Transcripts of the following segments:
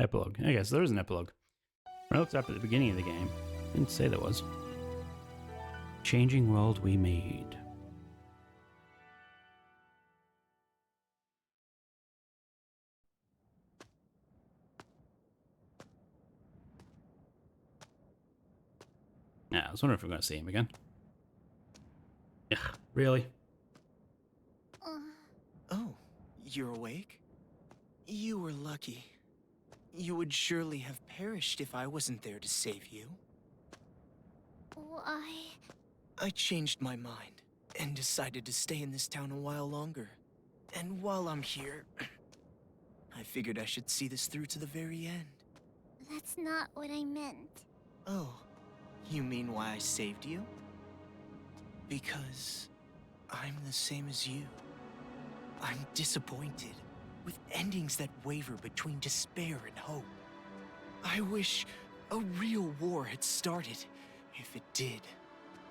Epilogue. I guess there is an epilogue. When I looked up at the beginning of the game, it didn't say there was. Changing world we made. Yeah, I was wondering if we're going to see him again. Yeah, really? Oh, you're awake? You were lucky. You would surely have perished if I wasn't there to save you. Why? I changed my mind and decided to stay in this town a while longer. And while I'm here, I figured I should see this through to the very end. That's not what I meant. Oh, you mean why I saved you? Because I'm the same as you. I'm disappointed, with endings that waver between despair and hope. I wish a real war had started. If it did,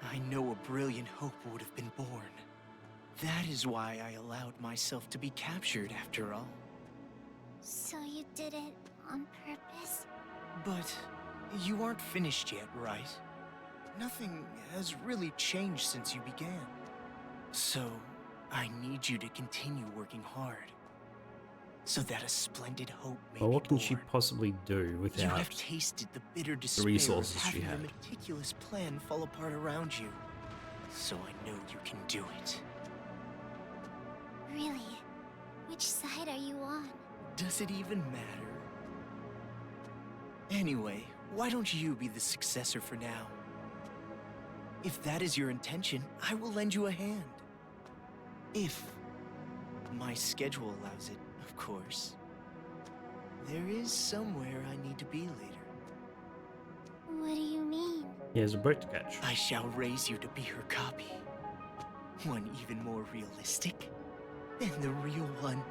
I know a brilliant hope would have been born. That is why I allowed myself to be captured after all. So you did it on purpose? But you aren't finished yet, right? Nothing has really changed since you began. So, I need you to continue working hard, so that a splendid hope may Well, what be can born. she possibly do You without have tasted the bitter despair resources of she having had? a meticulous plan fall apart around you. So I know you can do it. Really? Which side are you on? Does it even matter? Anyway, why don't you be the successor for now? If that is your intention, I will lend you a hand. If my schedule allows it, of course. There is somewhere I need to be later. What do you mean? He has a break to catch. I shall raise you to be her copy. One even more realistic than the real one.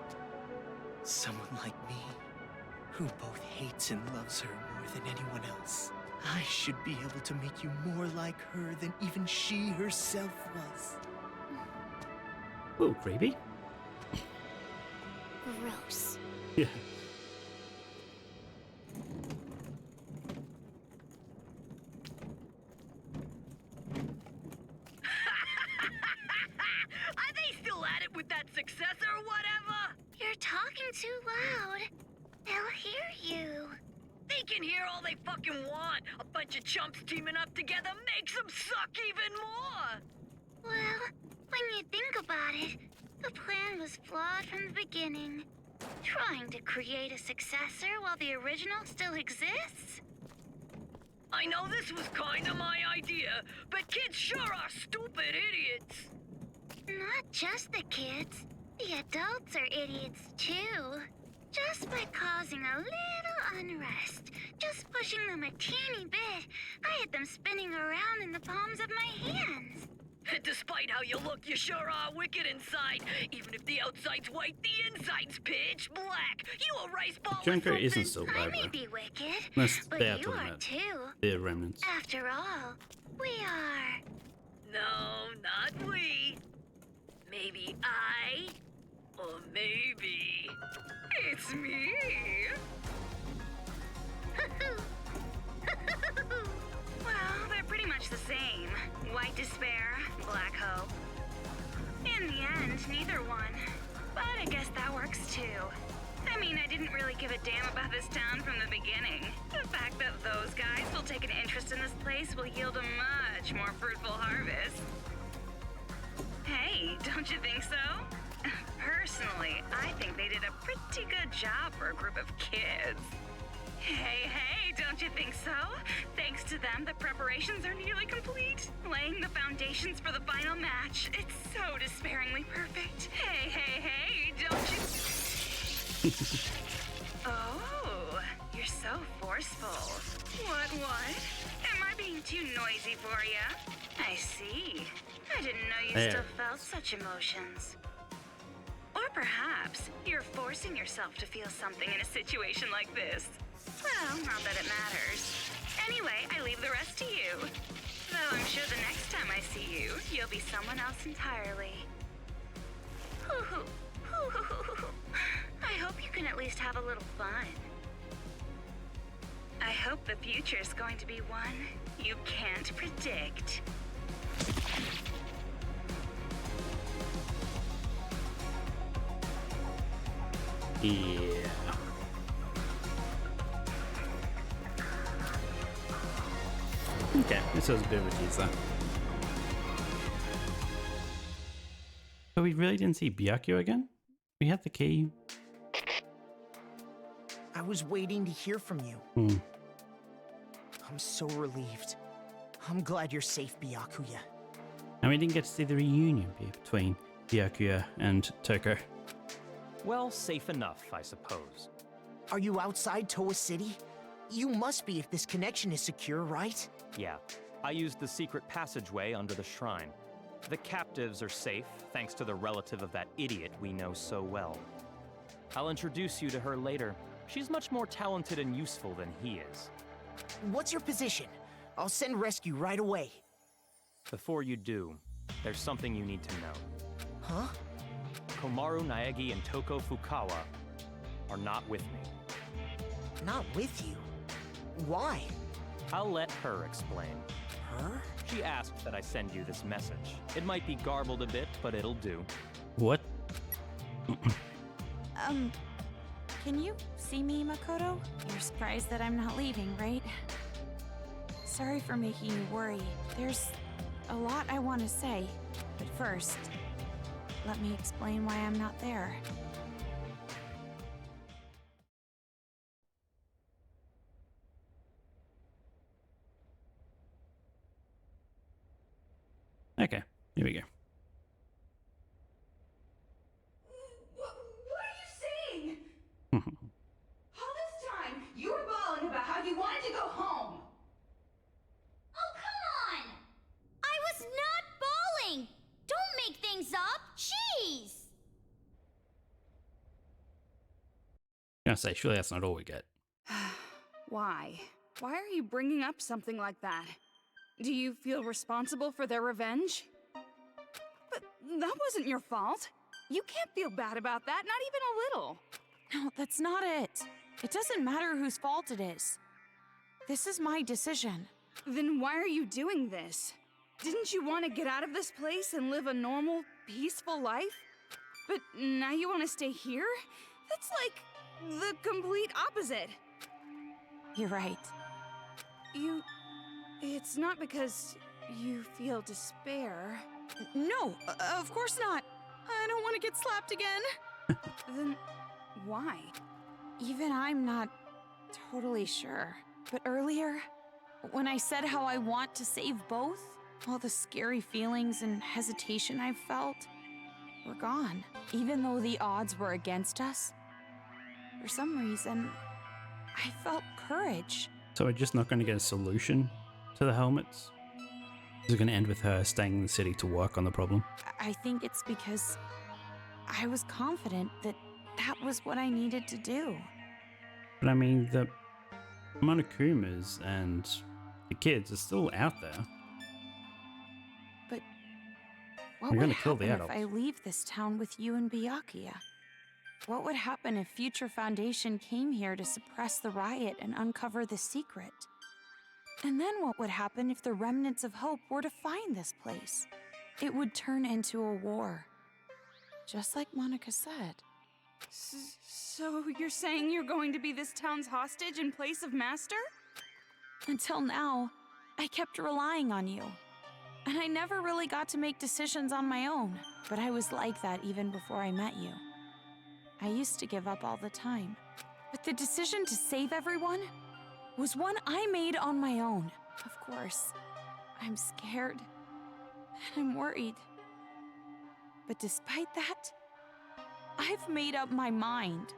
Someone like me, who both hates and loves her more than anyone else. I should be able to make you more like her than even she herself was. Ooh, creepy. Gross. Yeah. Are they still at it with that successor or whatever? You're talking too loud. They'll hear you. They can hear all they fucking want. A bunch of chumps teaming up together makes them suck even more. Well, when you think about it, the plan was flawed from the beginning. Trying to create a successor while the original still exists? I know this was kinda my idea, but kids sure are stupid idiots. Not just the kids. The adults are idiots too. Just by causing a little unrest, just pushing them a teeny bit, I had them spinning around in the palms of my hands. Despite how you look, you sure are wicked inside. Even if the outside's white, the inside's pitch black. You a rice ball or Junker something? isn't so I bad may though. be wicked, Unless but they are you talking are about too. the remnants. After all, we are. No, not we. Maybe I, or maybe it's me. Well, they're pretty much the same. White despair, black hope. In the end, neither one. But I guess that works too. I mean, I didn't really give a damn about this town from the beginning. The fact that those guys will take an interest in this place will yield a much more fruitful harvest. Hey, don't you think so? Personally, I think they did a pretty good job for a group of kids. Hey, don't you think so? Thanks to them, the preparations are nearly complete. Laying the foundations for the final match. It's so despairingly perfect. Hey, don't you... Oh, you're so forceful. What? Am I being too noisy for you? I see. I didn't know you still felt such emotions. Or perhaps you're forcing yourself to feel something in a situation like this. Well, not that it matters. Anyway, I leave the rest to you. Though I'm sure the next time I see you, you'll be someone else entirely. I hope you can at least have a little fun. I hope the future's going to be one you can't predict. Yeah. Okay, this was a bit of a teaser. But we really didn't see Byakuya again? We have the key. I was waiting to hear from you. I'm so relieved. I'm glad you're safe, Byakuya. And we didn't get to see the reunion between Byakuya and Toko. Well, safe enough, I suppose. Are you outside Toa City? You must be if this connection is secure, right? Yeah, I used the secret passageway under the shrine. The captives are safe, thanks to the relative of that idiot we know so well. I'll introduce you to her later. She's much more talented and useful than he is. What's your position? I'll send rescue right away. Before you do, there's something you need to know. Huh? Komaru Naegi and Toko Fukawa are not with me. Not with you? Why? I'll let her explain. Her? She asked that I send you this message. It might be garbled a bit, but it'll do. What? Can you see me, Makoto? You're surprised that I'm not leaving, right? Sorry for making you worry. There's a lot I want to say, but first, let me explain why I'm not there. Okay, here we go. What are you saying? All this time, you were bawling about how you wanted to go home. Oh, come on! I was not bawling! Don't make things up! Jeez! I was gonna say, surely that's not all we get. Why? Why are you bringing up something like that? Do you feel responsible for their revenge? But that wasn't your fault. You can't feel bad about that, not even a little. No, that's not it. It doesn't matter whose fault it is. This is my decision. Then why are you doing this? Didn't you want to get out of this place and live a normal, peaceful life? But now you want to stay here? That's like the complete opposite. You're right. It's not because you feel despair. No, of course not. I don't want to get slapped again. Then why? Even I'm not totally sure. But earlier, when I said how I want to save both, all the scary feelings and hesitation I've felt were gone. Even though the odds were against us, for some reason, I felt courage. So we're just not going to get a solution to the helmets? Is it going to end with her staying in the city to work on the problem? I think it's because I was confident that that was what I needed to do. But I mean, the Monokumas and the kids are still out there. But what We're would gonna kill the happen if I adults. leave this town with you and Byakuya? What would happen if Future Foundation came here to suppress the riot and uncover the secret? And then what would happen if the remnants of hope were to find this place? It would turn into a war. Just like Monica said. So you're saying you're going to be this town's hostage in place of Master? Until now, I kept relying on you. And I never really got to make decisions on my own. But I was like that even before I met you. I used to give up all the time. But the decision to save everyone was one I made on my own. Of course, I'm scared. And I'm worried. But despite that, I've made up my mind.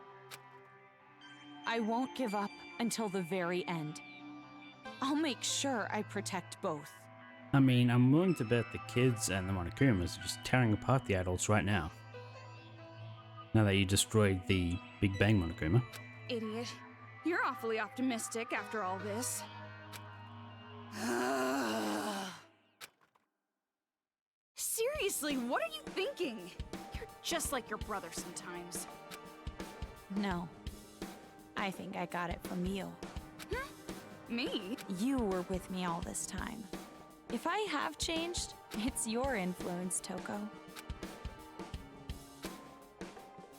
I won't give up until the very end. I'll make sure I protect both. I mean, I'm willing to bet the kids and the Monokumas are just tearing apart the adults right now. Now that you destroyed the Big Bang Monokuma. Idiot. You're awfully optimistic after all this. Seriously, what are you thinking? You're just like your brother sometimes. No. I think I got it from you. Me? You were with me all this time. If I have changed, it's your influence, Toko.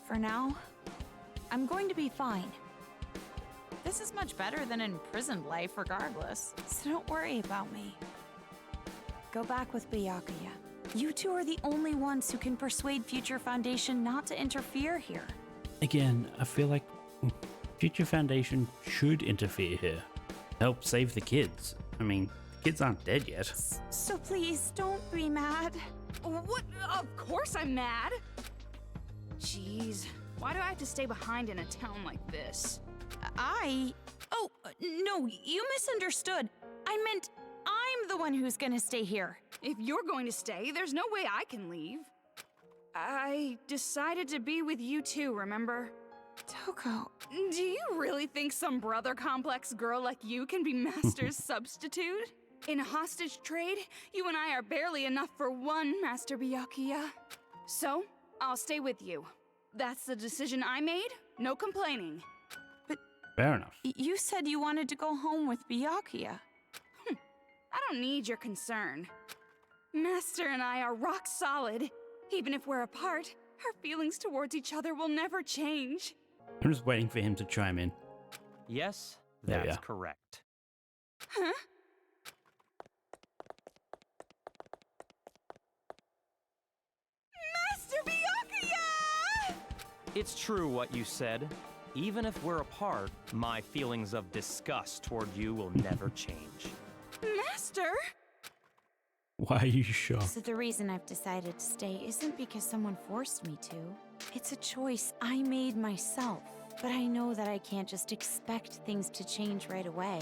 For now, I'm going to be fine. This is much better than imprisoned life regardless, so don't worry about me. Go back with Byakuya. You two are the only ones who can persuade Future Foundation not to interfere here. Again, I feel like Future Foundation should interfere here. Help save the kids. I mean, the kids aren't dead yet. So please, don't be mad. What? Of course I'm mad! Jeez, why do I have to stay behind in a town like this? Oh, no, you misunderstood. I meant I'm the one who's gonna stay here. If you're going to stay, there's no way I can leave. I decided to be with you too, remember? Toko. Do you really think some brother complex girl like you can be Master's substitute? In a hostage trade, you and I are barely enough for one, Master Byakuya. So, I'll stay with you. That's the decision I made, no complaining. Fair enough. You said you wanted to go home with Byakuya. I don't need your concern. Master and I are rock solid. Even if we're apart, our feelings towards each other will never change. I'm just waiting for him to chime in. Yes, There we that's are. correct. Huh? Master Byakuya! It's true what you said. Even if we're apart, my feelings of disgust toward you will never change. Master? Why are you shocked? So the reason I've decided to stay isn't because someone forced me to. It's a choice I made myself. But I know that I can't just expect things to change right away,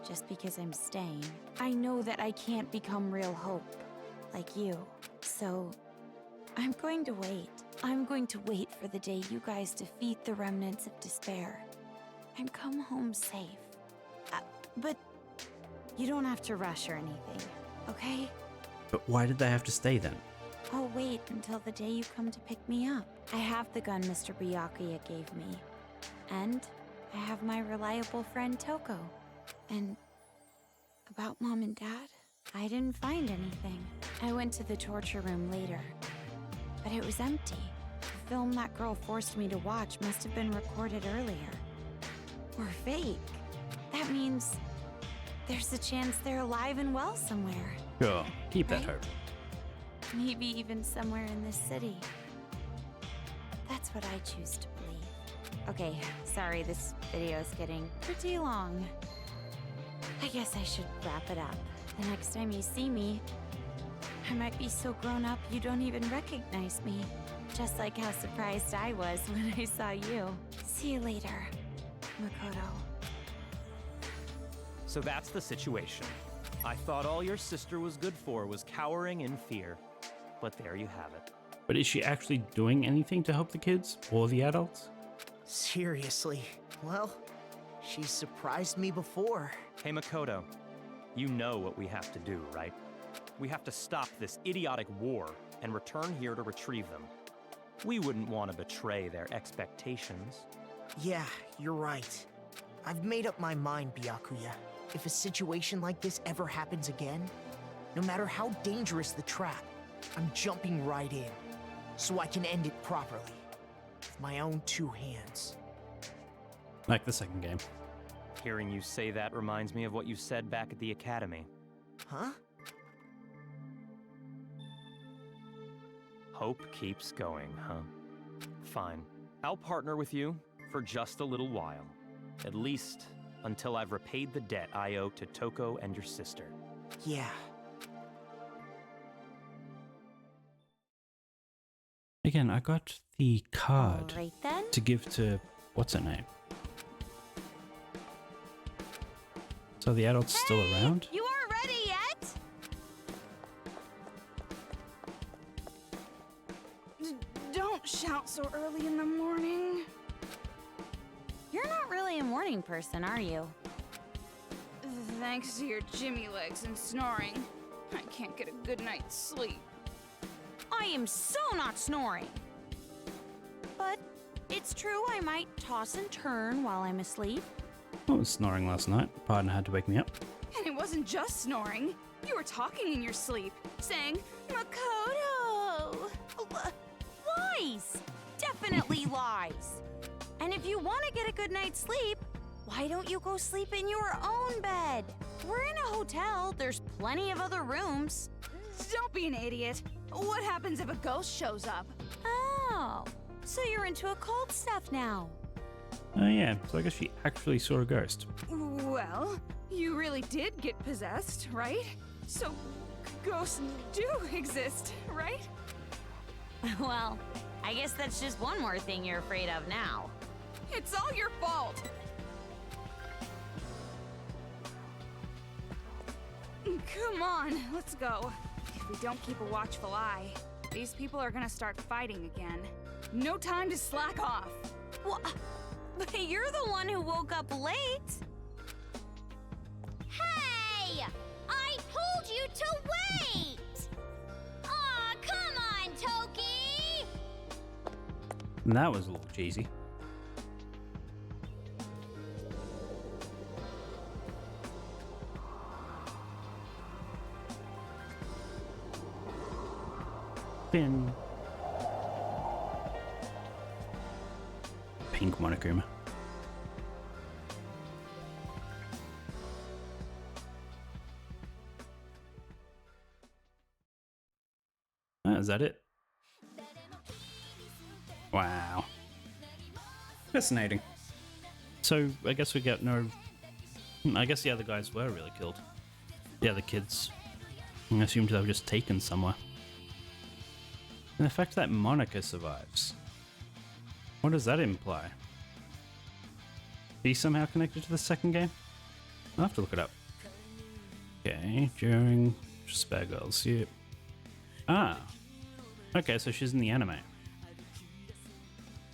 just because I'm staying. I know that I can't become real hope, like you. So, I'm going to wait. I'm going to wait for the day you guys defeat the remnants of despair and come home safe. But you don't have to rush or anything, okay? But why did they have to stay then? I'll wait until the day you come to pick me up. I have the gun Mr. Byakuya gave me. And I have my reliable friend Toko. And about Mom and Dad, I didn't find anything. I went to the torture room later, but it was empty. The film that girl forced me to watch must have been recorded earlier. Or fake. That means there's a chance they're alive and well somewhere. Sure, keep that Right? hope. Maybe even somewhere in this city. That's what I choose to believe. Okay, sorry, this video is getting pretty long. I guess I should wrap it up. The next time you see me, I might be so grown up you don't even recognize me. Just like how surprised I was when I saw you. See you later, Makoto. So that's the situation. I thought all your sister was good for was cowering in fear. But there you have it. But is she actually doing anything to help the kids or the adults? Seriously? Well, she's surprised me before. Hey Makoto, you know what we have to do, right? We have to stop this idiotic war and return here to retrieve them. We wouldn't want to betray their expectations. Yeah, you're right. I've made up my mind, Byakuya. If a situation like this ever happens again, no matter how dangerous the trap, I'm jumping right in, so I can end it properly. With my own two hands. Like the second game. Hearing you say that reminds me of what you said back at the academy. Huh? Hope keeps going, huh? Fine. I'll partner with you for just a little while. At least until I've repaid the debt I owe to Toko and your sister. Yeah. Again, I got the card All right then. to give to what's her name. So the adult's still around? You aren't ready yet? Don't shout so early in the morning. You're not really a morning person, are you? Thanks to your Jimmy legs and snoring, I can't get a good night's sleep. I am so not snoring. But it's true I might toss and turn while I'm asleep. I was snoring last night. Partner had to wake me up. And it wasn't just snoring. You were talking in your sleep, saying, Makoto! Lies! Definitely lies! And if you want to get a good night's sleep, why don't you go sleep in your own bed? We're in a hotel, there's plenty of other rooms. Don't be an idiot. What happens if a ghost shows up? Oh, so you're into occult stuff now. Oh yeah, so I guess she actually saw a ghost. Well, you really did get possessed, right? So, ghosts do exist, right? Well, I guess that's just one more thing you're afraid of now. It's all your fault. Come on, let's go. If we don't keep a watchful eye, these people are gonna start fighting again. No time to slack off. Well, but you're the one who woke up late. Hey! I told you to wait! Aw, come on, Toki! And that was a little cheesy. Pin. Pink Monokuma. Is that it? Wow. Fascinating. So, I guess we get no... I guess the other guys were really killed. The other kids. I assumed they were just taken somewhere. And the fact that Monica survives. What does that imply? Is he somehow connected to the second game? I'll have to look it up. Okay, during... Spare Girls, yeah. Ah. Okay, so she's in the anime.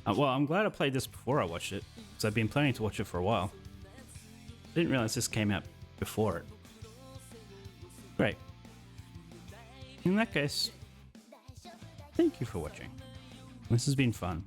Well, I'm glad I played this before I watched it, because I've been planning to watch it for a while. I didn't realize this came out before it. Great. In that case, thank you for watching. This has been fun.